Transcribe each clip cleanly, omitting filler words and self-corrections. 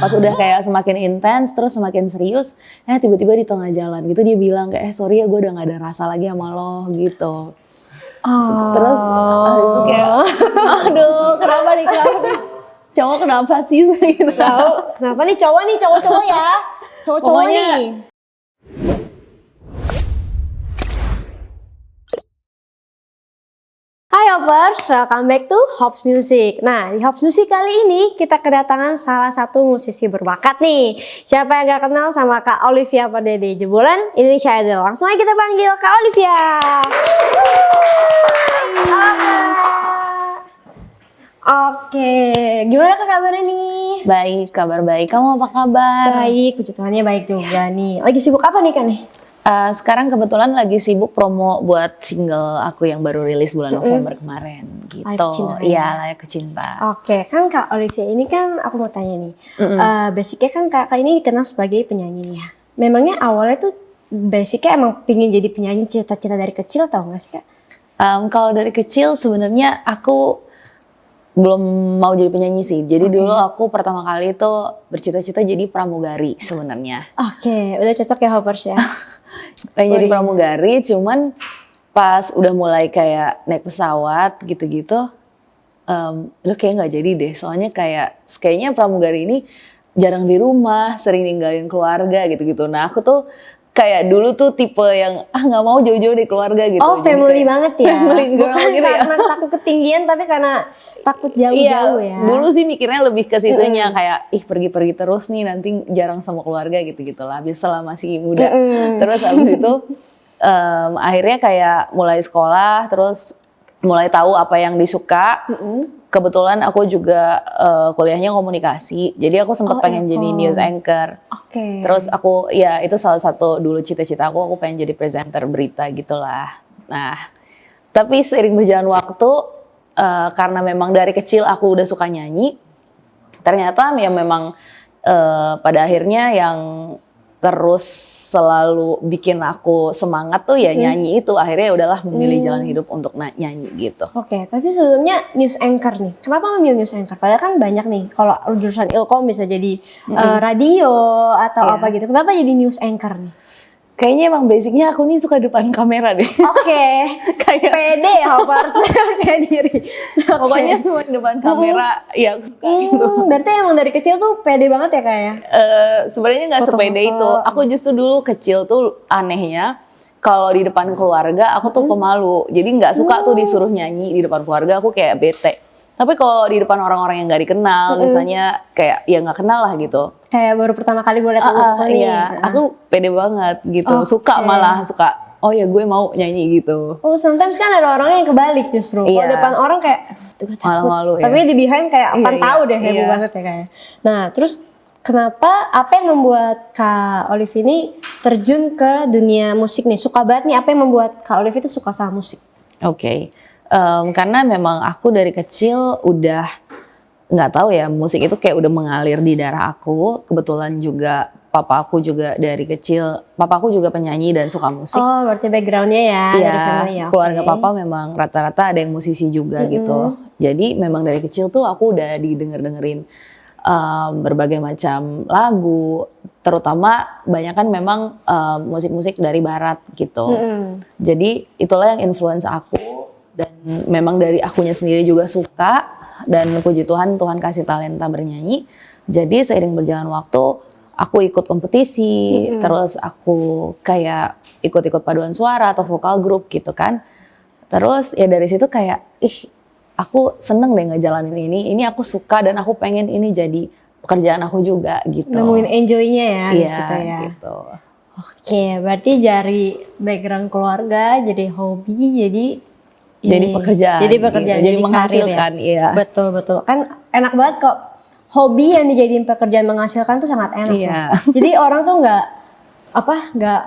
Pas udah kayak semakin intens, terus semakin serius, tiba-tiba di tengah jalan gitu dia bilang kayak, sorry ya gue udah gak ada rasa lagi sama lo gitu. Terus itu kayak, aduh kenapa nih? Cowok kenapa sih? Gitu. Kenapa nih cowok-cowok ya? Cowok-cowok nih. Hai Hoppers, welcome back to Hops Music. Nah, di Hops Music kali ini kita kedatangan salah satu musisi berbakat nih. Siapa yang gak kenal sama Kak Olivia Pardede, jebolan Indonesia Idol. Langsung aja kita panggil Kak Olivia. Oke, gimana Kak kabarnya nih? Baik, kabar baik. Kamu apa kabar? Baik, puji Tuhannya baik juga nih. Lagi sibuk apa nih Kak nih? Sekarang kebetulan lagi sibuk promo buat single aku yang baru rilis bulan November kemarin gitu. Layak Cinta. Iya, Layak Cinta. Oke, kan Kak Olivia ini kan aku mau tanya nih. Basicnya kan Kak ini dikenal sebagai penyanyi nih ya. Memangnya awalnya tuh basicnya emang pingin jadi penyanyi cita-cita dari kecil tau gak sih Kak? Kalau dari kecil sebenarnya aku belum mau jadi penyanyi sih. Jadi dulu aku pertama kali itu bercita-cita jadi pramugari sebenarnya. Oke, udah cocok ya Hoppers ya. Pengen jadi pramugari, cuman pas udah mulai kayak naik pesawat gitu-gitu, lu kayak nggak jadi deh. Soalnya kayaknya pramugari ini jarang di rumah, sering ninggalin keluarga gitu-gitu. Nah aku tuh kayak dulu tuh tipe yang nggak mau jauh-jauh dari keluarga gitu. Oh, family banget ya. Family girl bukan gitu karena takut ketinggian, tapi karena takut jauh-jauh ya. Dulu sih mikirnya lebih ke situnya kayak pergi-pergi terus nih nanti jarang sama keluarga gitu-gitulah. Biasalah masih muda. Terus abis itu akhirnya kayak mulai sekolah, terus mulai tahu apa yang disuka. Kebetulan aku juga kuliahnya komunikasi, jadi aku sempat pengen jadi news anchor. Terus aku itu salah satu dulu cita-cita aku pengen jadi presenter berita gitulah. Nah, tapi seiring berjalan waktu, karena memang dari kecil aku udah suka nyanyi, ternyata ya memang pada akhirnya yang terus selalu bikin aku semangat tuh ya nyanyi itu. Akhirnya udahlah memilih jalan hidup untuk nyanyi gitu. Oke, tapi sebelumnya news anchor nih. Kenapa memilih news anchor? Padahal kan banyak nih. Kalau jurusan Ilkom bisa jadi radio atau apa gitu. Kenapa jadi news anchor nih? Kayaknya emang basicnya aku nih suka depan kamera deh. Oke, kayak pede ya harus percaya diri. Pokoknya semua depan kamera, ya aku suka gitu. Berarti emang dari kecil tuh pede banget ya Kak ya? Sebenarnya nggak sepede itu. Aku justru dulu kecil tuh anehnya, kalau di depan keluarga aku tuh pemalu. Jadi nggak suka tuh disuruh nyanyi di depan keluarga, aku kayak bete. Tapi kalau di depan orang-orang yang nggak dikenal, misalnya kayak ya nggak kenal lah gitu. Kayak baru pertama kali gue liat iya, aku pede banget gitu. Suka malah suka. Oh ya gue mau nyanyi gitu. Oh, sometimes kan ada orang yang kebalik justru. Kalau depan orang kayak gue takut. Malu-malu ya. Tapi di behind kayak tahu deh heboh banget ya kayak. Nah, terus kenapa apa yang membuat Kak Olivia ini terjun ke dunia musik nih? Suka banget nih, apa yang membuat Kak Olivia itu suka sama musik? Karena memang aku dari kecil udah nggak tahu ya, musik itu kayak udah mengalir di darah aku. Kebetulan juga papa aku juga dari kecil, papa aku juga penyanyi dan suka musik. Oh, berarti backgroundnya ya dari family ya. Keluarga papa memang rata-rata ada yang musisi juga gitu. Jadi memang dari kecil tuh aku udah didengerin berbagai macam lagu, terutama banyak kan memang musik-musik dari barat gitu. Jadi itulah yang influence aku, dan memang dari akunya sendiri juga suka. Dan puji Tuhan, Tuhan kasih talenta bernyanyi. Jadi seiring berjalan waktu, aku ikut kompetisi, terus aku kayak ikut-ikut paduan suara atau vokal grup gitu kan. Terus ya dari situ kayak, aku seneng deh ngejalanin ini aku suka dan aku pengen ini jadi pekerjaan aku juga gitu. Nemuin enjoy-nya ya di situ ya. Gitu. Oke, berarti dari background keluarga jadi hobi, jadi pekerjaan, jadi menghasilkan, ya. Betul. Kan enak banget kok, hobi yang dijadiin pekerjaan menghasilkan tuh sangat enak. Jadi orang tuh nggak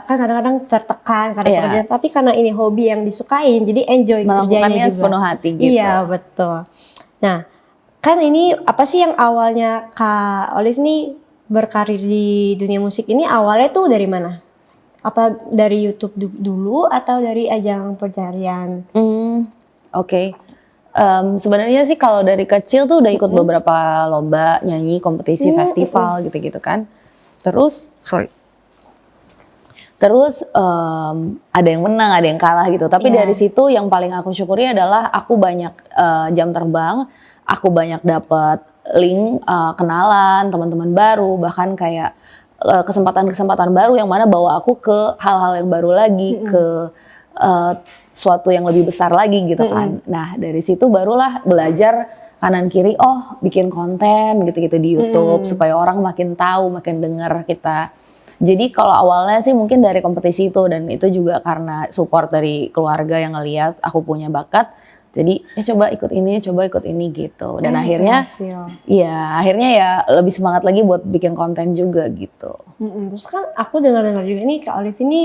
kan kadang-kadang tertekan karena pekerjaan, tapi karena ini hobi yang disukain, jadi enjoy kerjanya juga. Sepenuh hati gitu. Iya, betul. Nah, kan ini apa sih yang awalnya Kak Olive nih berkarir di dunia musik ini awalnya tuh dari mana? Apa dari YouTube dulu atau dari ajang pencarian? Sebenarnya sih kalau dari kecil tuh udah ikut beberapa lomba nyanyi, kompetisi, festival gitu-gitu kan. Terus ada yang menang, ada yang kalah gitu. Tapi dari situ yang paling aku syukuri adalah aku banyak jam terbang, aku banyak dapat link, kenalan, teman-teman baru, bahkan kayak kesempatan-kesempatan baru yang mana bawa aku ke hal-hal yang baru lagi, ke suatu yang lebih besar lagi gitu kan. Nah dari situ barulah belajar kanan kiri, oh bikin konten gitu-gitu di YouTube supaya orang makin tahu, makin dengar kita. Jadi kalau awalnya sih mungkin dari kompetisi itu, dan itu juga karena support dari keluarga yang ngelihat aku punya bakat. Jadi coba ikut ini gitu. Dan akhirnya ya lebih semangat lagi buat bikin konten juga gitu. Terus kan aku dengar-dengar juga nih Kak Olive ini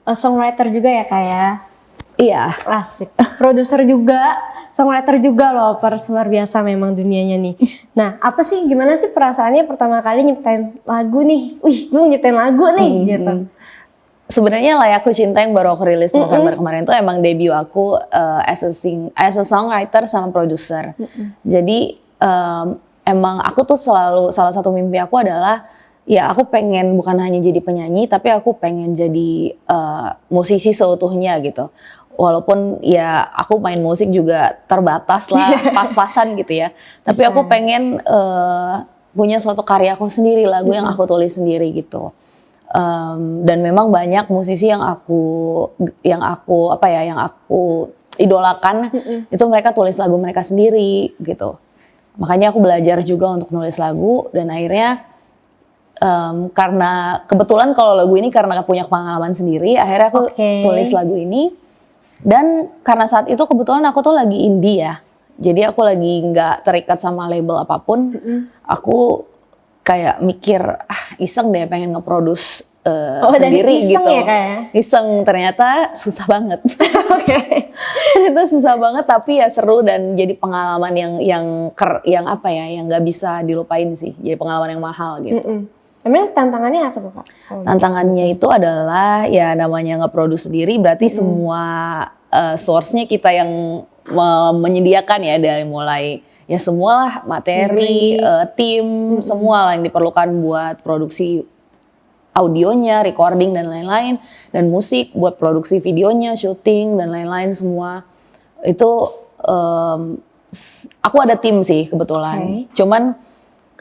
songwriter juga ya Kak ya? Iya. Asik. Produser juga, songwriter juga loh, luar biasa memang dunianya nih. Nah, gimana sih perasaannya pertama kali nyiptain lagu nih? Wih, gue nyiptain lagu nih gitu. Sebenarnya Layak Ku Cinta yang baru aku rilis November kemarin tuh emang debut aku as a songwriter sama produser. Jadi emang aku tuh selalu, salah satu mimpi aku adalah ya aku pengen bukan hanya jadi penyanyi, tapi aku pengen jadi musisi seutuhnya gitu. Walaupun ya aku main musik juga terbatas lah, pas-pasan gitu ya. Tapi aku pengen punya suatu karya aku sendiri, lagu yang aku tulis sendiri gitu. Dan memang banyak musisi yang aku idolakan, itu mereka tulis lagu mereka sendiri gitu. Makanya aku belajar juga untuk nulis lagu, dan akhirnya karena kebetulan kalau lagu ini karena punya pengalaman sendiri, akhirnya aku tulis lagu ini. Dan karena saat itu kebetulan aku tuh lagi indie ya, jadi aku lagi nggak terikat sama label apapun. Aku kayak mikir iseng deh pengen nge-produce sendiri iseng gitu. Ya, kayak? Iseng, ternyata susah banget. Ternyata susah banget, tapi ya seru dan jadi pengalaman yang nggak bisa dilupain sih. Jadi pengalaman yang mahal gitu. Emang tantangannya apa tuh Kak? Tantangannya itu adalah ya namanya nge-produce sendiri, berarti semua source-nya kita yang menyediakan ya, dari mulai ya semualah materi, tim, semua lah yang diperlukan buat produksi audionya, recording dan lain-lain, dan musik buat produksi videonya, syuting dan lain-lain semua. Itu aku ada tim sih kebetulan. Cuman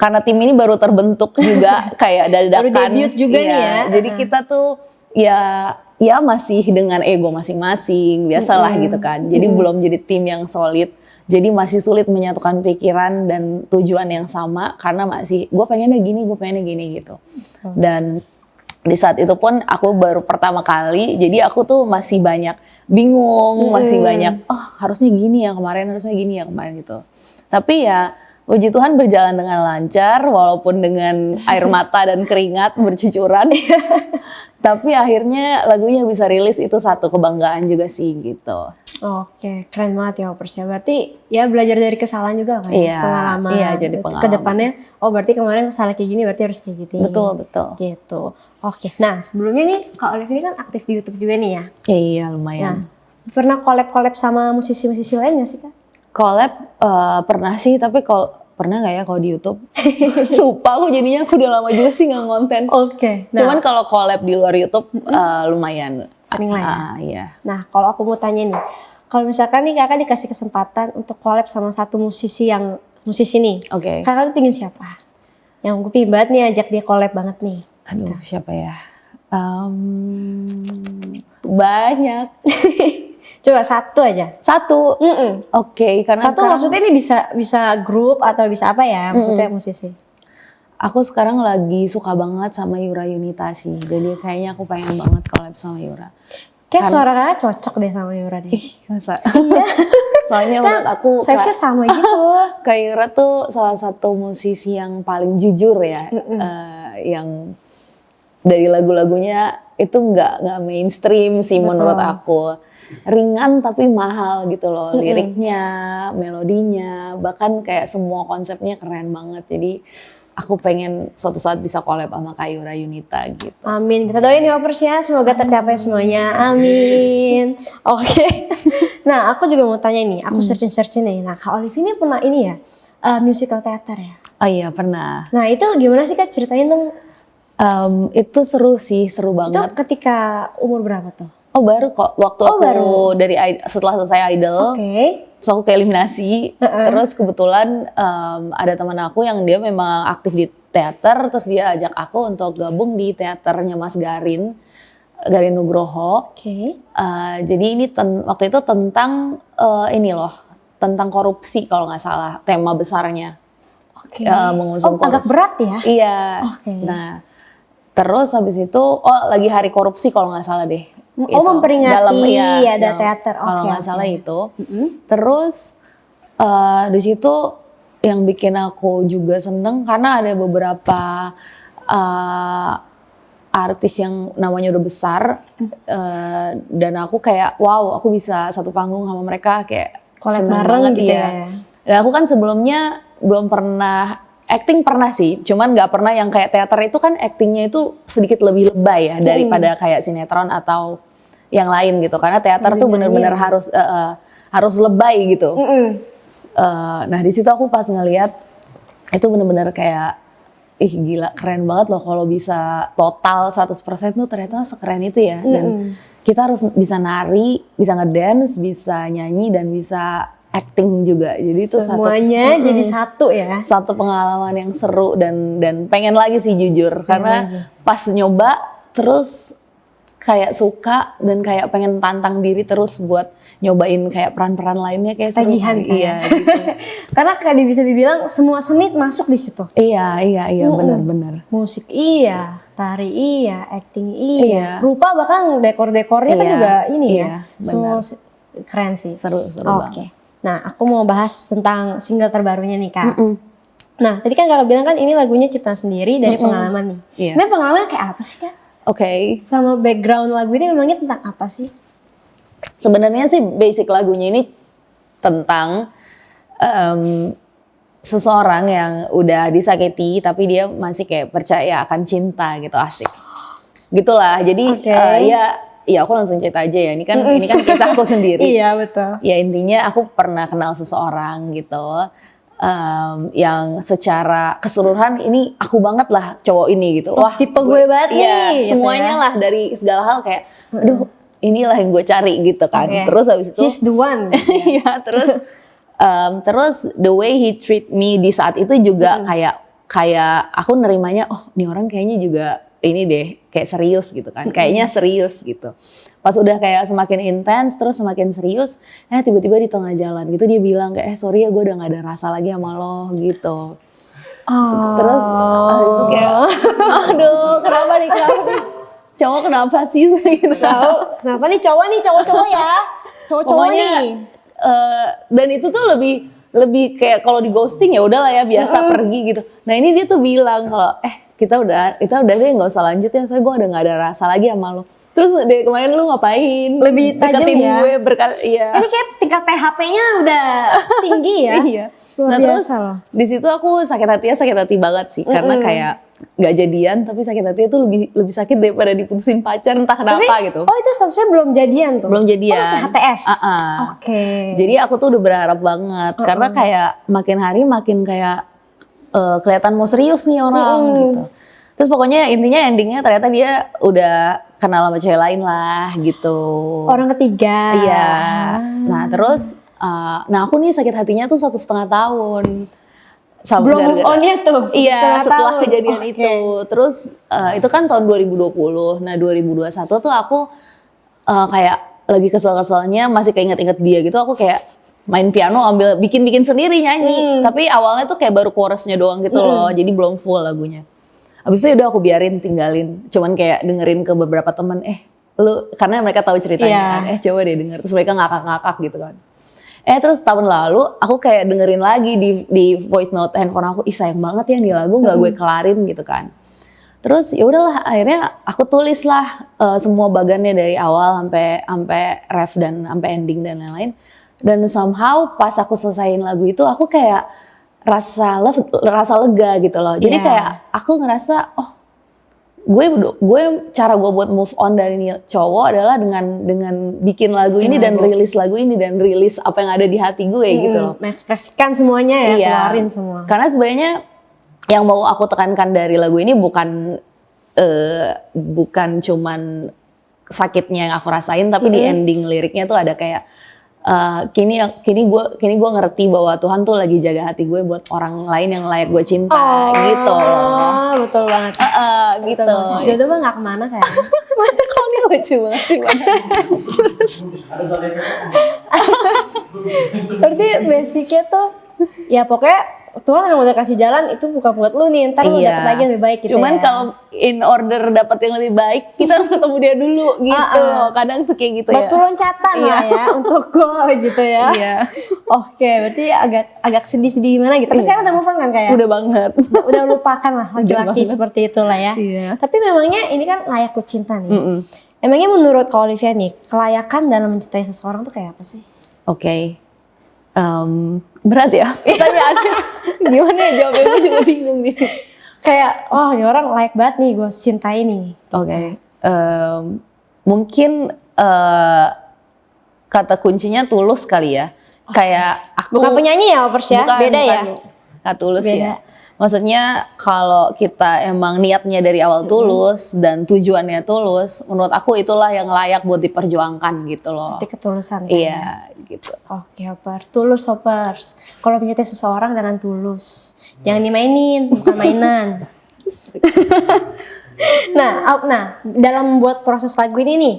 karena tim ini baru terbentuk juga kayak dadakan. Baru debut juga nih ya. Jadi kita tuh ya masih dengan ego masing-masing, biasalah gitu kan. Jadi belum jadi tim yang solid. Jadi masih sulit menyatukan pikiran dan tujuan yang sama, karena masih gue pengennya gini gitu. Dan di saat itu pun aku baru pertama kali, jadi aku tuh masih banyak bingung, masih banyak harusnya gini ya kemarin, harusnya gini ya kemarin gitu. Tapi ya puji Tuhan berjalan dengan lancar, walaupun dengan air mata dan keringat bercucuran. Tapi akhirnya lagunya bisa rilis, itu satu kebanggaan juga sih gitu. Oke, keren banget ya Persya. Berarti ya belajar dari kesalahan juga kan, pengalaman. Iya, jadi pengalaman. Kedepannya, berarti kemarin salah kayak gini, berarti harus kayak gitu. Betul. Gitu. Oke, nah sebelumnya nih Kak Olive ini kan aktif di YouTube juga nih ya? Iya, lumayan. Nah, pernah collab sama musisi-musisi lain gak sih Kak? Collab pernah sih, tapi pernah nggak ya kalau di YouTube? Lupa aku jadinya, aku udah lama juga sih nggak ngonten. Oke. Cuman kalau collab di luar YouTube lumayan. Sering lah ya? Iya. Nah kalau aku mau tanya nih, kalau misalkan nih kakak dikasih kesempatan untuk collab sama satu musisi nih, kakak tuh pingin siapa? Yang gue pingin banget nih ajak dia collab banget nih. Aduh, siapa ya? Banyak. Coba satu aja. Satu. Oke, karena satu sekarang, maksudnya ini bisa grup atau bisa apa ya? Maksudnya musisi. Aku sekarang lagi suka banget sama Yura Yunita sih. Jadi kayaknya aku pengen banget collab sama Yura. Kayak suara kakak cocok deh sama Yura deh. Masa? Soalnya menurut aku vibes-nya sama gitu. Kak Yura tuh salah satu musisi yang paling jujur ya. Yang dari lagu-lagunya itu nggak mainstream sih. Betul. Menurut aku. Ringan tapi mahal gitu loh, liriknya, melodinya, bahkan kayak semua konsepnya keren banget. Jadi aku pengen suatu saat bisa collab sama Kayura Yunita gitu. Amin. Kita doain ya Hoppers ya, semoga tercapai semuanya. Amin. Oke. Nah, aku juga mau tanya nih, aku searching nih. Nah, Kak Olive ini pernah ini ya, musical theater ya? Oh iya pernah. Nah, itu gimana sih Kak, ceritain dong. Itu seru sih, seru banget. Itu ketika umur berapa tuh? Oh baru kok, waktu aku setelah selesai Idol. Terus aku ke eliminasi, terus kebetulan ada teman aku yang dia memang aktif di teater, terus dia ajak aku untuk gabung di teaternya Mas Garin Nugroho. Jadi ini waktu itu tentang ini loh, tentang korupsi kalau nggak salah, tema besarnya. Mengusung korupsi. Agak berat ya? Iya. Nah, terus habis itu, lagi hari korupsi kalau nggak salah deh. Memperingati ada teater. Kalau nggak salah itu. Terus di situ yang bikin aku juga seneng karena ada beberapa artis yang namanya udah besar dan aku kayak wow, aku bisa satu panggung sama mereka, kayak collab seneng bareng banget gitu ya. Dan aku kan sebelumnya belum pernah acting, pernah sih, cuman nggak pernah yang kayak teater itu kan actingnya itu sedikit lebih lebay ya daripada kayak sinetron atau yang lain gitu, karena teater tuh bener-bener harus lebay gitu. Nah di situ aku pas ngeliat itu bener-bener kayak ih gila, keren banget loh kalau bisa total 100% tuh ternyata sekeren itu ya. Dan kita harus bisa nari, bisa ngedance, bisa nyanyi dan bisa acting juga. Jadi itu semuanya jadi satu ya. Satu pengalaman yang seru dan pengen lagi sih jujur, karena pas nyoba terus kayak suka dan kayak pengen tantang diri terus buat nyobain kayak peran-peran lainnya, kayak seru. Iya gitu. Karena kayak bisa dibilang semua seni masuk di situ. Iya benar-benar. Musik iya, tari iya, acting iya. Rupa bahkan dekor-dekornya kan juga ini ya. Semua keren sih. Seru banget. Nah, aku mau bahas tentang single terbarunya nih Kak. Nah, tadi kan Kakak bilang kan ini lagunya ciptaan sendiri dari pengalaman nih. Memang pengalaman kayak apa sih Kak? Sama background lagu ini memangnya tentang apa sih? Sebenarnya sih basic lagunya ini tentang seseorang yang udah disakiti tapi dia masih kayak percaya akan cinta gitu, asik. Gitulah. Jadi ya aku langsung cerita aja ya. Ini kan kisahku sendiri. Iya, betul. Ya intinya aku pernah kenal seseorang gitu. Yang secara keseluruhan ini aku banget lah cowok ini gitu. Wah, tipe gue banget nih. Semuanya lah dari segala hal kayak aduh inilah yang gue cari gitu kan. Terus habis itu he's the one. Iya, terus the way he treat me di saat itu juga kayak aku nerimanya, oh ini orang kayaknya juga ini deh kayak serius gitu kan. Kayaknya serius gitu. Pas udah kayak semakin intens terus semakin serius, tiba-tiba di tengah jalan gitu dia bilang kayak sorry ya gue udah gak ada rasa lagi sama lo gitu. Terus itu kayak aduh kenapa nih cowok kenapa sih gitu. Kenapa nih cowok ya? Cowok nih. Dan itu tuh lebih kayak kalau di ghosting ya udahlah ya biasa pergi gitu. Nah ini dia tuh bilang kalau kita udah deh nggak usah lanjut ya, soalnya gue udah nggak ada rasa lagi sama lo. Terus dari kemarin lu ngapain? Lebih tajam ya? Gue iya. Ini kayak tingkat THP-nya udah tinggi ya? Iya. Luar biasa loh. Di situ aku sakit hati banget sih, karena kayak nggak jadian tapi sakit hati itu lebih sakit daripada diputusin pacar entah kenapa gitu. Oh itu statusnya belum jadian tuh? Belum jadian. Oh masih HTS? Jadi aku tuh udah berharap banget, karena kayak makin hari makin kayak kelihatan mau serius nih orang gitu. Terus pokoknya intinya endingnya ternyata dia udah kenal sama cewek lain lah gitu. Orang ketiga. Iya. Nah terus, aku nih sakit hatinya tuh 1,5 tahun. Belum move on-nya tuh? Iya, setelah kejadian itu. Terus itu kan tahun 2020. Nah 2021 tuh aku kayak lagi kesel-keselnya masih keinget-inget dia gitu. Aku kayak main piano bikin sendiri nyanyi. Tapi awalnya tuh kayak baru chorusnya doang gitu loh. Jadi belum full lagunya. Abis itu udah aku tinggalin. Cuman kayak dengerin ke beberapa temen, lu, karena mereka tahu ceritanya kan, coba deh denger. Terus mereka ngakak-ngakak gitu kan. Terus tahun lalu aku kayak dengerin lagi di voice note handphone aku, sayang banget ya nih lagu nggak gue kelarin gitu kan. Terus ya udahlah akhirnya aku tulis lah semua bagannya dari awal sampai ref dan sampai ending dan lain-lain. Dan somehow pas aku selesaiin lagu itu aku kayak rasa lega gitu loh. Jadi kayak aku ngerasa cara gue buat move on dari cowok adalah dengan bikin lagu ini dan rilis lagu ini dan rilis apa yang ada di hati gue gitu loh. Mengekspresikan semuanya ya, keluarin semua. Karena sebenarnya yang mau aku tekankan dari lagu ini bukan cuman sakitnya yang aku rasain, tapi di ending liriknya tuh ada kayak kini gue ngerti bahwa Tuhan tuh lagi jaga hati gue buat orang lain yang layak gue cinta gitu loh. Betul banget. Gitu. Jodoh mah gak kemana kayaknya. Kok ini lucu banget sih. Berarti basicnya tuh ya pokoknya Tuhan emang udah kasih jalan, itu bukan buat lu nih, ntar lu dapet lagi yang lebih baik gitu. Cuman kalau in order dapet yang lebih baik, kita harus ketemu dia dulu gitu. Kadang tuh kayak gitu batu loncatan lah ya untuk goal gitu ya. Iya. Oke, berarti agak sedih-sedih gimana gitu. Tapi sekarang udah move on kan kayak? Udah banget. Udah lupakan lah laki-laki seperti itulah ya. Iya. Tapi memangnya ini kan layak ku cinta nih. Emangnya menurut Kak Olivia nih, kelayakan dalam mencintai seseorang tuh kayak apa sih? Oke. Berat ya pertanyaannya. Gimana ya jawabnya, gue juga bingung nih. Kayak ini orang layak banget nih gue cintai nih. Oke. Mungkin kata kuncinya tulus kali ya. Kayak aku bukan penyanyi ya Opers ya, beda ya. Gak tulus ya. Maksudnya kalau kita emang niatnya dari awal tulus dan tujuannya tulus, menurut aku itulah yang layak buat diperjuangkan gitu loh. Berarti ketulusan. Iya, gitu. Oke, Opers. Tulus, Opers. Kalau mencintai seseorang dengan tulus. Jangan dimainin, bukan mainan. Nah, dalam buat proses lagu ini nih,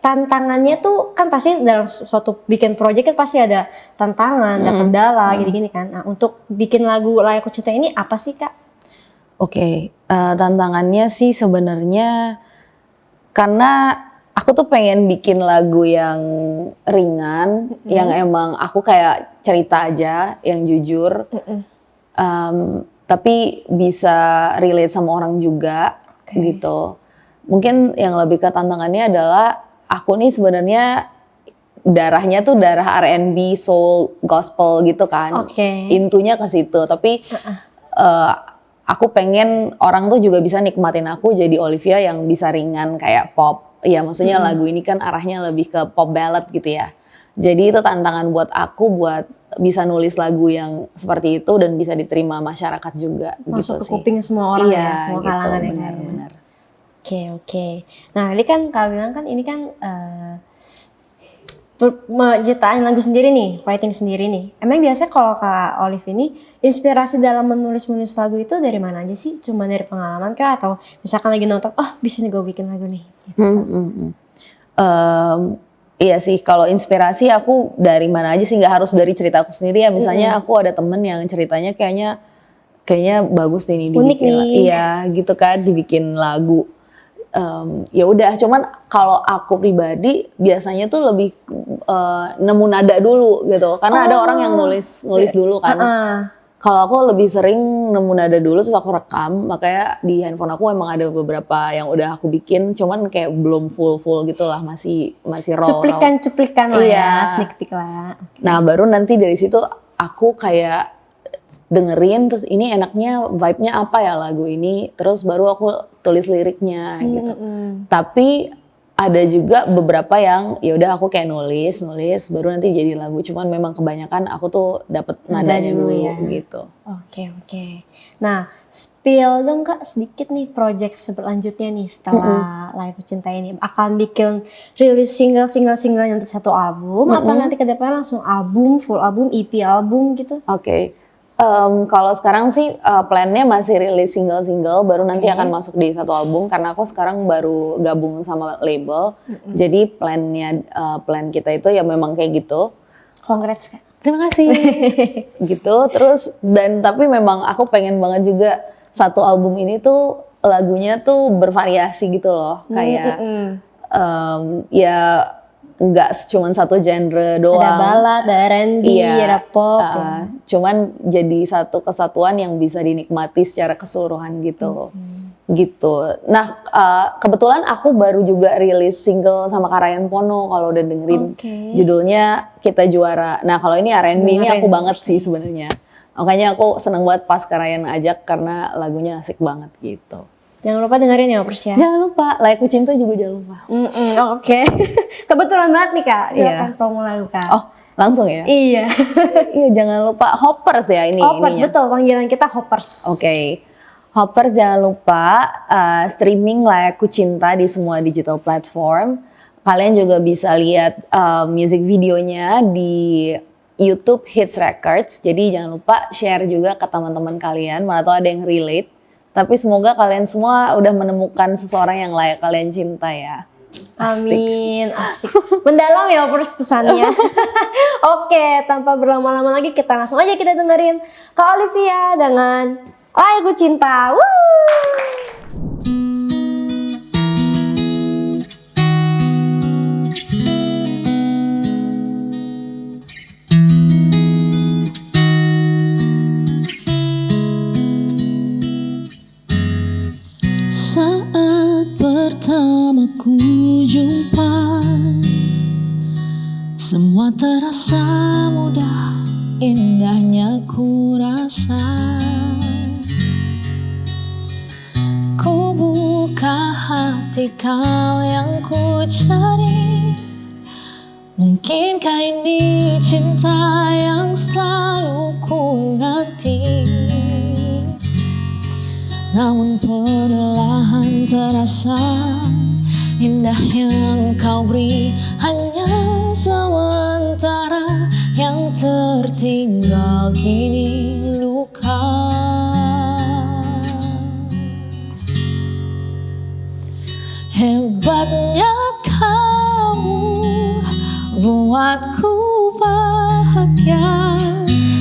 tantangannya tuh kan pasti dalam suatu bikin project kan pasti ada tantangan, ada kendala gini-gini kan. Nah, untuk bikin lagu Layak Ku Cinta ini apa sih Kak? Oke, tantangannya sih sebenarnya karena aku tuh pengen bikin lagu yang ringan, yang emang aku kayak cerita aja, yang jujur, tapi bisa relate sama orang juga, gitu. Mungkin yang lebih ke tantangannya adalah aku nih sebenarnya darahnya tuh darah R&B, soul, gospel gitu kan. Intunya ke situ. Tapi aku pengen orang tuh juga bisa nikmatin aku jadi Olivia yang bisa ringan kayak pop. Ya maksudnya lagu ini kan arahnya lebih ke pop ballad gitu ya. Jadi itu tantangan buat aku buat bisa nulis lagu yang seperti itu dan bisa diterima masyarakat juga. Masuk gitu ke kuping semua orang ya, semua gitu, kalangan ya. Benar-benar. Oke. Nah, ini kan Kak bilang kan ini kan menciptain lagu sendiri nih, writing sendiri nih. Emang biasanya kalau Kak Olive ini inspirasi dalam menulis lagu itu dari mana aja sih? Cuma dari pengalaman kah atau misalkan lagi nonton, bisa nih gue bikin lagu nih. Gitu. Iya sih, kalau inspirasi aku dari mana aja sih, nggak harus dari cerita aku sendiri ya. Misalnya aku ada temen yang ceritanya kayaknya bagus nih unik dibikin, nih. iya gitu kan, dibikin lagu. Ya udah, cuman kalau aku pribadi biasanya tuh lebih nemu nada dulu gitu, karena ada orang yang nulis dulu kan. Kalau aku lebih sering nemu nada dulu terus aku rekam, makanya di handphone aku emang ada beberapa yang udah aku bikin, cuman kayak belum full gitu lah, masih raw. Cuplikan lah ya, sneak peek lah. Nah baru nanti dari situ aku kayak dengerin terus ini enaknya vibe-nya apa ya lagu ini, terus baru aku tulis liriknya gitu. Tapi ada juga beberapa yang ya udah aku kayak nulis baru nanti jadi lagu, cuman memang kebanyakan aku tuh dapet nadanya dulu ya. Gitu. Oke. Nah, spill dong Kak sedikit nih project selanjutnya nih setelah Layak Ku Cinta ini. Akan bikin rilis single nanti satu album, apa nanti ke depan langsung album, full album, EP album gitu? Oke. Kalau sekarang sih plannya masih rilis single baru nanti akan masuk di satu album, karena aku sekarang baru gabung sama label. Jadi plan kita itu ya memang kayak gitu. Congrats Kak. Terima kasih. Gitu. Terus tapi memang aku pengen banget juga satu album ini tuh lagunya tuh bervariasi gitu loh. Kayak ya nggak cuma satu genre doang. Ada ballad, ada R&B, ada pop. Cuman jadi satu kesatuan yang bisa dinikmati secara keseluruhan gitu. gitu. Nah kebetulan aku baru juga rilis single sama Karayan Pono kalau udah dengerin. Judulnya Kita Juara. Nah kalau ini R&B ini aku banget sih sebenarnya. Makanya aku seneng banget pas Karayan ajak karena lagunya asik banget gitu. Jangan lupa dengerin ya Pers ya. Jangan lupa, Layakku Cinta juga jangan lupa. Oke. Kebetulan banget nih Kak, silakan promo lagu Kak. Oh langsung ya? Iya. Iya jangan lupa Hoppers ya ini. Hoppers ininya. betul, panggilan kita Hoppers. Oke. Hoppers jangan lupa streaming Layakku Cinta di semua digital platform. Kalian juga bisa lihat music videonya di YouTube Hits Records. Jadi jangan lupa share juga ke teman-teman kalian. Mana tahu ada yang relate. Tapi semoga kalian semua udah menemukan seseorang yang layak kalian cinta ya. Asik. Amin, asik. Mendalam ya Hoppers pesannya. Oke, tanpa berlama-lama lagi kita langsung aja kita dengerin Kak Olivia dengan Layakku Cinta. Woo! Saat pertama ku jumpa, semua terasa mudah, indahnya ku rasa. Ku buka hati kau yang ku cari. Mungkinkah ini cinta yang selalu ku nanti? Namun perlahan terasa indah yang kau beri hanya sementara, yang tertinggal kini luka. Hebatnya kamu buatku bahagia,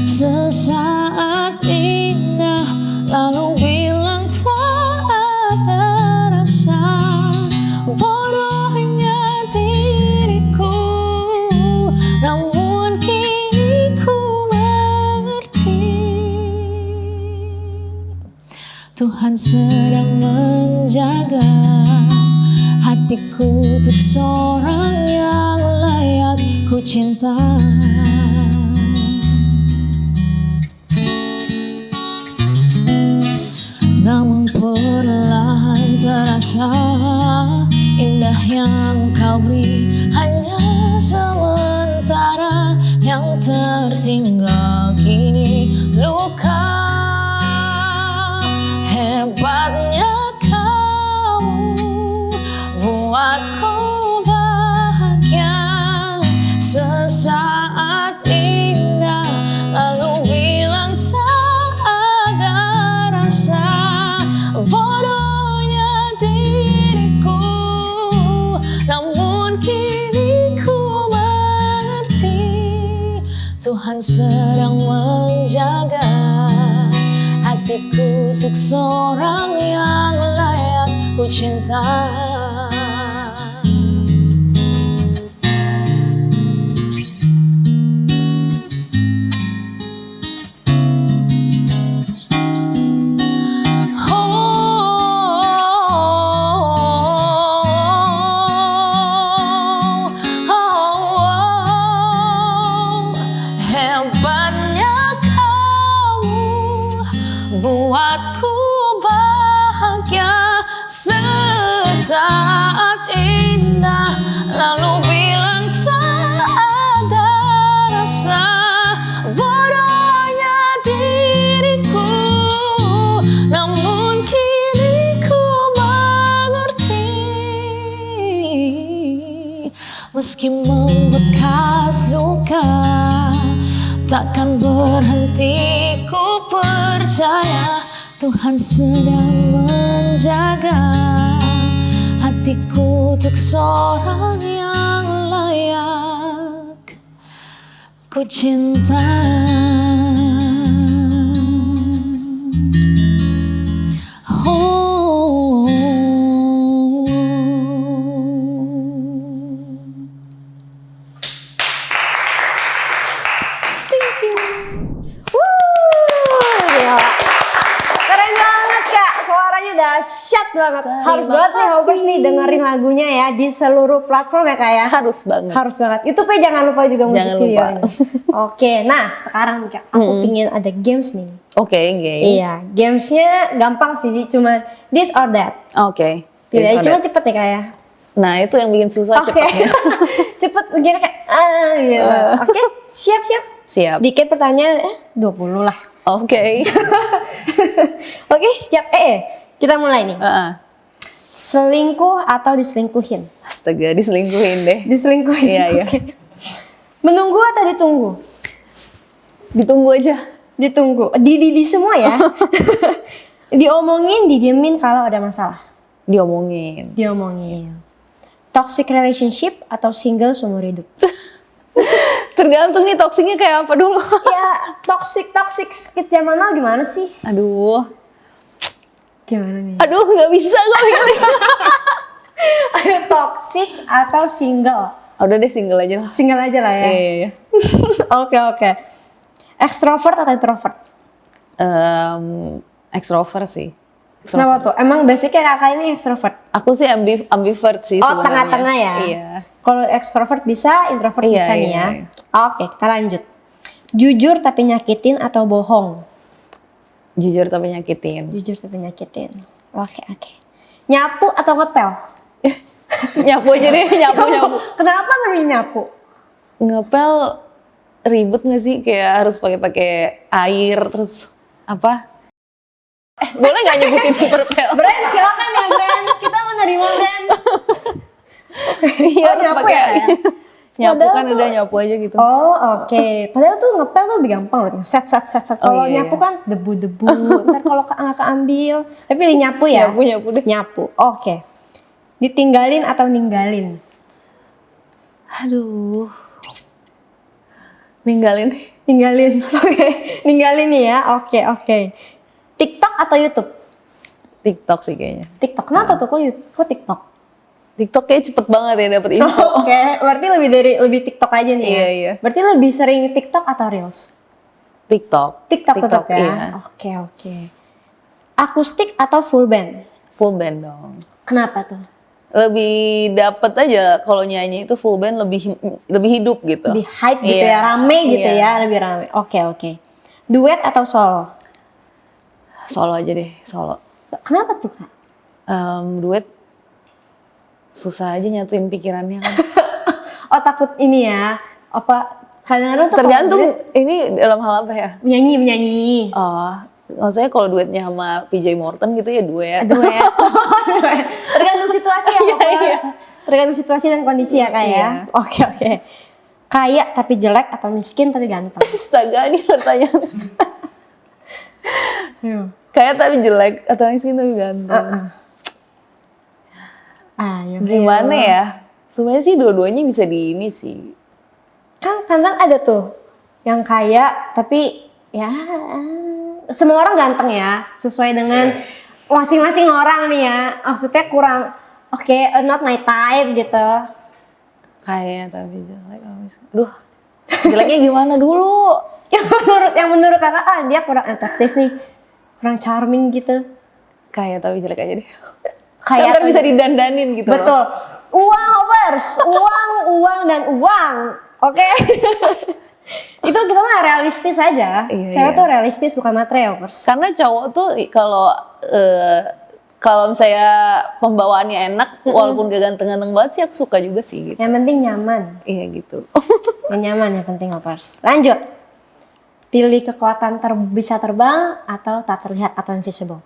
sesaat indah lalu bilang tak ada rasa. Bodohnya diriku, namun kini ku mengerti. Tuhan sedang menjaga hatiku untuk seorang yang layak ku cinta. Namun perlahan terasa indah yang kau beri hanya sementara, yang tertinggal kini luka. Hebatnya kamu buatku bahagia, sesaat indah lalu bilang tak ada rasa. Bodohnya diriku, namun kini ku mengerti. Tuhan sedang menjaga hatiku untuk seorang yang layak ku cinta. Hebatnya kamu buatku bahagia, sesaat indah lalu bilang tak ada rasa. Bodohnya diriku, namun kini ku mengerti. Meski membekas luka, takkan berhenti ku percaya. Tuhan sedang menjaga hatiku untuk seorang yang layak ku cinta. dahsyat banget. Terima Harus banget nih kasih. Hoppers nih dengerin lagunya ya di seluruh platform ya Kak ya. Harus banget. Harus banget. YouTube-nya jangan lupa juga musik Jangan lupa. videonya. Oke, nah sekarang Kak, aku pingin ada games nih. Oke, guys. Iya, gamesnya gampang sih, cuma this or that. Oke. Pilih aja, This or cuma that. cepet ya Kak ya. Nah, itu yang bikin susah Oke, cepetnya. cepet begini kayak gitu. Oke, siap-siap. Siap. Sedikit pertanyaan, 20 lah. Oke. Oke, siap. Kita mulai nih. Heeh. Selingkuh atau diselingkuhin? Astaga, diselingkuhin deh. Diselingkuhin. Iya, iya. Oke. Menunggu atau ditunggu? Ditunggu aja. Ditunggu. Di semua ya. Diomongin, didiemin kalau ada masalah. Diomongin. Diomongin. Toxic relationship atau single seumur hidup? Tergantung nih toksiknya kayak apa dulu. Ya, toxic skit zaman now gimana sih? Aduh. Gimana nih? Aduh, nggak bisa gue pilih. Toxic atau single? Udah deh, single aja lah. Single aja lah ya. Iya. Oke. Extrovert atau introvert? Extrovert sih. Kenapa tuh? Emang basicnya kakak ini extrovert? Aku sih ambivert sih Oh, sebenarnya. tengah-tengah ya? Iya. Kalau extrovert bisa, introvert Iya, bisa nih iya, ya. iya. Oke, kita lanjut. Jujur tapi nyakitin atau bohong? Jujur tapi nyakitin. Jujur tapi nyakitin. Oke. Nyapu atau ngepel? Nyapu aja deh, nyapu. Kenapa memilih nyapu? Ngepel ribet nggak sih? Kayak harus pakai air terus apa? Boleh nggak nyebutin super pel? Brand, silakan ya Brand. Kita menerima Brand. Iya, harus nyapu pakai ya, air. Kak? Nyapu Padahal kan tuh- udah nyapu aja gitu. Oh, oke. Padahal tuh ngepel tuh lebih gampang loh. Set. Kalau iya, nyapu iya. kan debu-debu. Ntar kalau nggak keambil. Tapi pilih nyapu ya? Nyapu deh. Nyapu. Oke. Ditinggalin atau ninggalin? Aduh. Ninggalin. Ninggalin. Oke. Ninggalin nih ya. Oke. TikTok atau YouTube? TikTok sih kayaknya. TikTok. Kenapa tuh? Kok TikTok? TikTok kayak cepet banget ya dapet info. Oke. Berarti lebih TikTok aja nih ya? Iya. Berarti lebih sering TikTok atau Reels? TikTok. TikTok tetap ya? Iya. Oke. Akustik atau full band? Full band dong. Kenapa tuh? Lebih dapet aja kalau nyanyi itu full band lebih hidup gitu. Lebih hype gitu Iya. ya, rame gitu Iya. ya, lebih rame. Oke. Duet atau solo? Solo aja deh, solo. Kenapa tuh Kak? Duet susah aja nyatuin pikirannya kan. Oh takut ini ya, apa kadang-kadang tuh kalau Tergantung duet ini dalam hal apa ya. menyanyi. Oh, maksudnya kalau duetnya sama PJ Morton gitu ya duet. Duet. Tergantung situasi ya, Iya, Popers. Tergantung situasi dan kondisi ya Kak ya. Iya. Oke. Kaya tapi jelek atau miskin tapi ganteng? Astaga, ini pertanyaan. Kayak tapi jelek atau miskin tapi ganteng. Ayo. Gimana ya? Sebenarnya sih dua-duanya bisa di ini sih. Kan kadang ada tuh yang kaya tapi ya semua orang ganteng ya, sesuai dengan masing-masing orang nih ya. Maksudnya kurang not my type gitu. Kayak tapi jelek atau miskin. Aduh, jeleknya gimana dulu? yang menurut kakak dia kurang atraktif nih, kurang charming gitu. Kayak tapi jelek aja deh. Kayak Ntar bisa didandanin gitu loh. betul. Uang Hoppers, uang dan uang. Oke. Itu kita mah realistis aja. Iya, Cewek iya. tuh realistis bukan materi Hoppers. Karena cowok tuh kalau misalnya pembawaannya enak, walaupun gak ganteng-ganteng banget sih aku suka juga sih gitu. Yang penting nyaman. Iya gitu. Yang nyaman yang penting Hoppers. Lanjut. Pilih kekuatan bisa terbang atau tak terlihat atau invisible.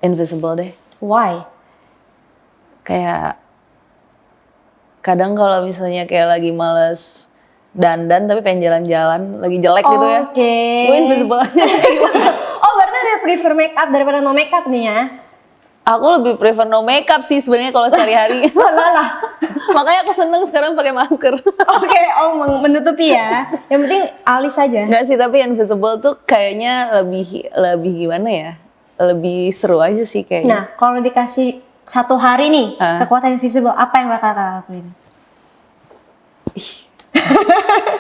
Invisible deh. Why? Kayak kadang kalau misalnya kayak lagi males dandan tapi pengen jalan-jalan, lagi jelek gitu ya. Oke. Gue invisible aja. Oh berarti ada prefer make up daripada no make up nih ya? Aku lebih prefer no makeup sih sebenarnya kalau sehari-hari. Lah. Makanya aku seneng sekarang pakai masker. Oke, menutupi ya. Yang penting alis aja. Enggak sih, tapi invisible tuh kayaknya lebih gimana ya? Lebih seru aja sih kayaknya. Nah, kalau dikasih 1 hari nih kekuatan invisible, apa yang bakal kakak lakuin?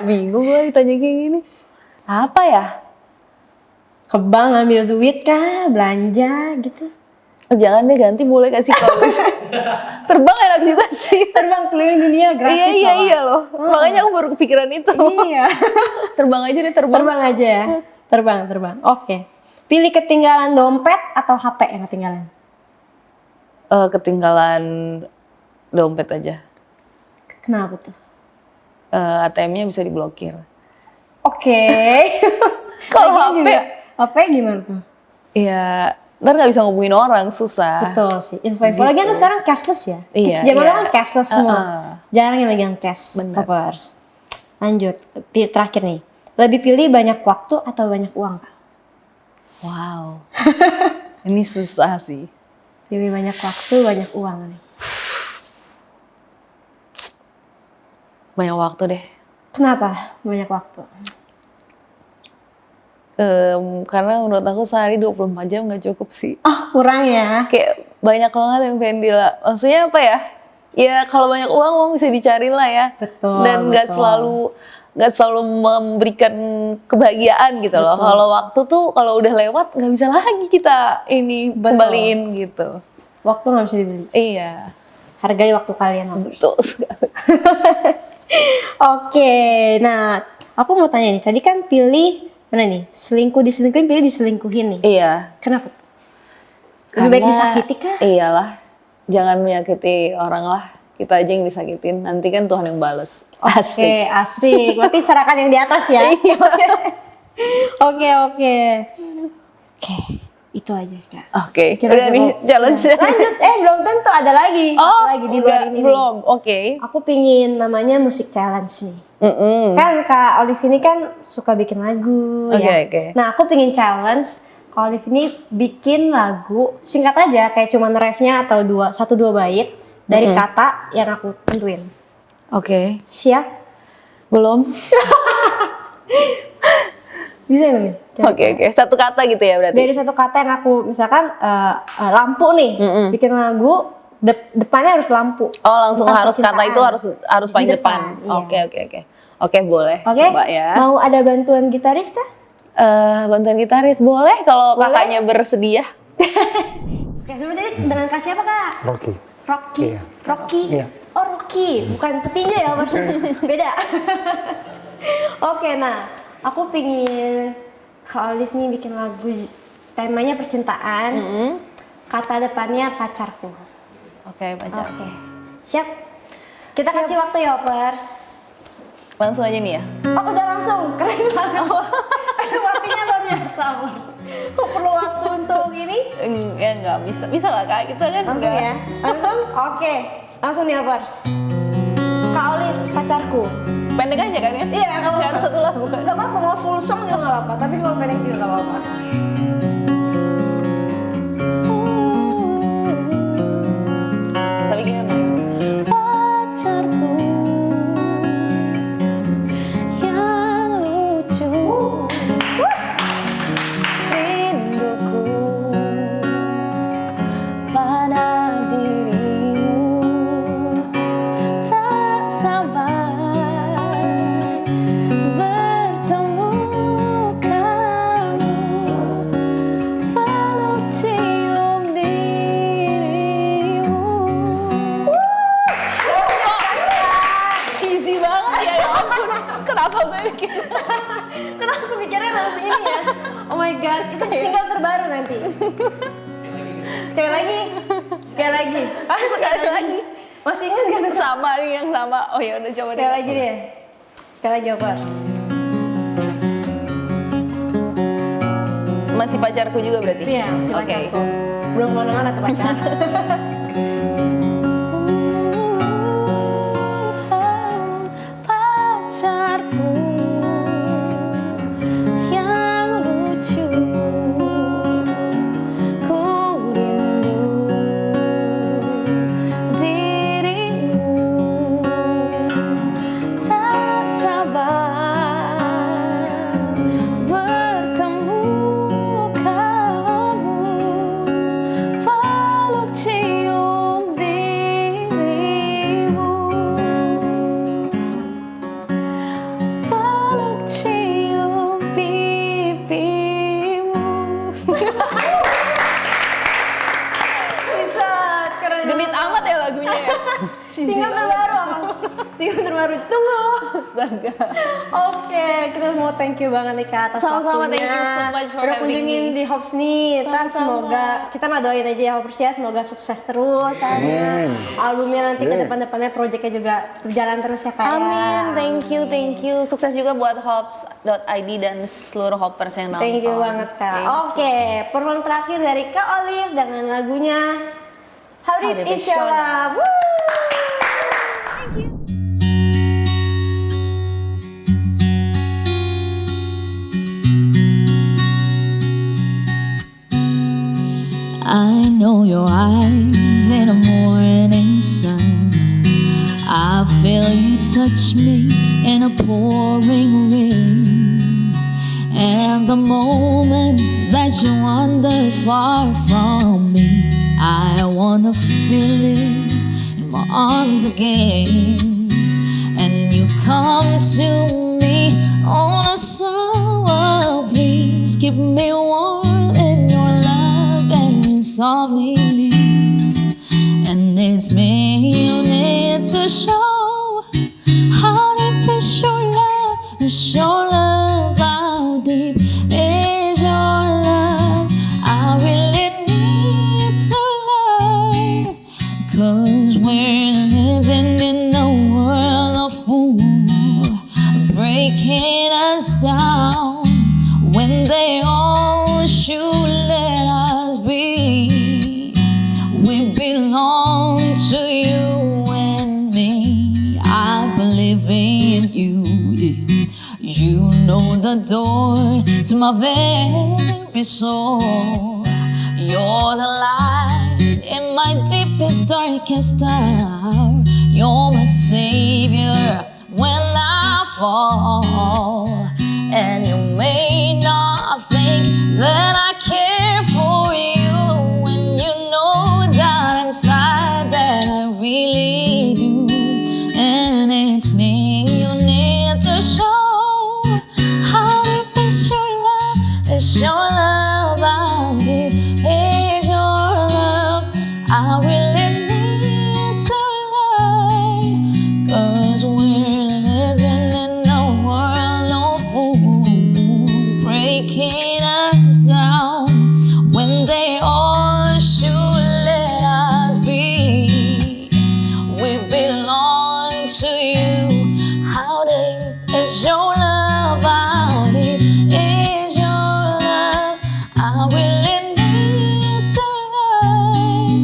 Bingung gue ditanya kayak gini. Apa ya? Ke bank ngambil duit kah, belanja gitu. Jangan deh, ganti boleh kasih kalau terbang enak juga sih. Terbang keliling dunia gratis Iya loh. Makanya aku baru kepikiran itu. Iya. Terbang aja deh, terbang. Terbang aja ya. Terbang. Oke. Pilih ketinggalan dompet atau HP yang ketinggalan? Ketinggalan dompet aja. Kenapa tuh? ATM-nya bisa diblokir. Oke. Kalau Lagian HP, HP gimana tuh? ya ntar nggak bisa ngomongin orang, susah. Betul sih. Info-info lagi kan sekarang cashless ya. Iya, Kids zaman iya. now kan cashless semua. Jarang yang megang cash. Bener. Popers. Lanjut. Terakhir nih. Lebih pilih banyak waktu atau banyak uang, Kak? Wow. Ini susah sih. Pilih banyak waktu, banyak uang nih. Banyak waktu deh. Kenapa banyak waktu? Karena menurut aku sehari 24 jam nggak cukup sih. Oh, kurang ya. Kayak banyak banget yang pengen maksudnya apa ya? Ya kalau banyak uang bisa dicari lah ya. Betul. Dan nggak selalu memberikan kebahagiaan gitu loh. Betul. Kalau waktu tuh kalau udah lewat nggak bisa lagi kita ini kembaliin gitu. Waktu nggak bisa dibeli. Iya. Hargai waktu kalian. Lovers. Betul sekali. Oke, nah aku mau tanya nih. Tadi kan pilih mana nih? Selingkuh diselingkuhin, pilih diselingkuhin nih. Iya. Kenapa? Lebih baik disakiti kah? Iyalah. Jangan menyakiti orang lah. Kita aja yang disakitin. Nanti kan Tuhan yang bales. Oke, asik. Berarti serahkan yang di atas ya. Oke. Itu aja Kak. Oke. Kira Udah nih cukup. challenge. Lanjut, belum tentu ada lagi. Oh, Ada lagi di luar ini. nih. belum. Oke. Aku pingin namanya musik challenge nih. Mm-mm. Kan Kak Olive ini kan suka bikin lagu Oke, ya. oke. Nah aku pingin challenge Kak Olive ini bikin lagu singkat aja kayak cuman refnya atau 1-2 bait dari kata yang aku tentuin. Oke. Siap? Belum. Bisa nggak nih? Oke. Satu kata gitu ya berarti. Dari satu kata yang aku misalkan lampu nih, bikin lagu depannya harus lampu. Oh, langsung Tentang harus kata itu percintaan. harus paling Di depan. iya. Oke. Oke, boleh. Oke, Coba ya. mau ada bantuan gitaris kah? Bantuan gitaris boleh kalau Boleh? kakaknya bersedia. Oke, sebelum tadi dengan kasih apa Kak? Rocky. Rocky. Iya. Rocky. Iya. Oh, Rocky, bukan petinju ya, Mas. Beda. Oke, nah, aku pingin Kak Olive nih bikin lagu temanya percintaan. Kata depannya pacarku. Oke, pacar. Oke. Siap. Kita kasih waktu ya, Pers. Langsung aja nih ya. Oh, udah langsung. Keren banget. Waktunya luar biasa, Pers. Kok perlu waktu untuk ini? Ya nggak bisa. Bisa lah Kak, kita kan Langsung udah. ya. Langsung? Oke. Langsung nih, Pers. Kak Olive, pacarku. Pendek aja kan ya? Iya, nggak Nggak harus apa-apa. satu lagu kan? Gak apa-apa, mau full song juga gak apa-apa. Tapi kalau pendek juga gak apa-apa. Tapi kayaknya pacarku yang lucu, rinduku pada dirimu, tak sabar bertemu kamu, peluk cium dirimu. Cheesy banget ya ampun. Kenapa gue bikin? Kenapa aku mikirnya langsung ini ya? Oh my god, itu single terbaru nanti. Sekali lagi. Sekali lagi. Masih ingat gak? Sama nih yang sama. Oh ya udah coba Sekali lagi deh. Sekali lagi, Pers. Masih pacarku juga berarti? Iya, masih Oke. pacarku. Belum kemana-mana tuh pacar. Pacarku yang lucu, ku rindu dirimu, tak sabar bertemu kamu, peluk cium Single terbaru apa? Single terbaru. Tunggu. Astaga. Oke, kita mau thank you banget nih Kak atas Sama-sama, waktunya. thank you so much for udah having kunjungin me. di Hops nih. Ntar Sama-sama. semoga kita mah doain aja ya Hops ya, semoga sukses terus. Albumnya nanti ke depan-depannya projectnya juga berjalan terus ya Kak. Amin, thank you. Sukses juga buat hops.id dan seluruh hoppers yang nonton. Thank you banget Kak. Oke, perform terakhir dari Kak Olive dengan lagunya Habib Habib Inshallah. Inshallah. I know your eyes in the morning sun. I feel you touch me in a pouring rain. And the moment that you wander far from me, I wanna feel it in my arms again. And you come to me on a summer breeze, keep me warm in your love and you softly leave. And it's me you need to show how deep is your love, is your love, how deep is your love. I really need to learn, 'cause we're living in a world of fools, breaking us down when they all should let us be. We belong to you and me. I believe in you. You know the door to my very soul. You're the light in my deepest, darkest hour. You're my savior when I fall. And you may not think that I care for you, when you know down inside that I really do. And it's me you need to show how deep is your love, is your love, how deep is your love. I really need to learn, 'cause we're living in a world of fools, breaking us down when they all should let us be. We belong to you. How deep is your love? How deep is your love? I really need to learn,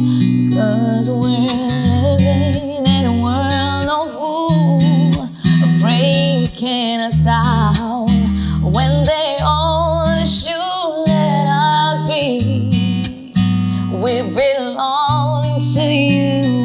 'cause we're living in a world of fools, breaking us down when they all should let us be. We belong to you.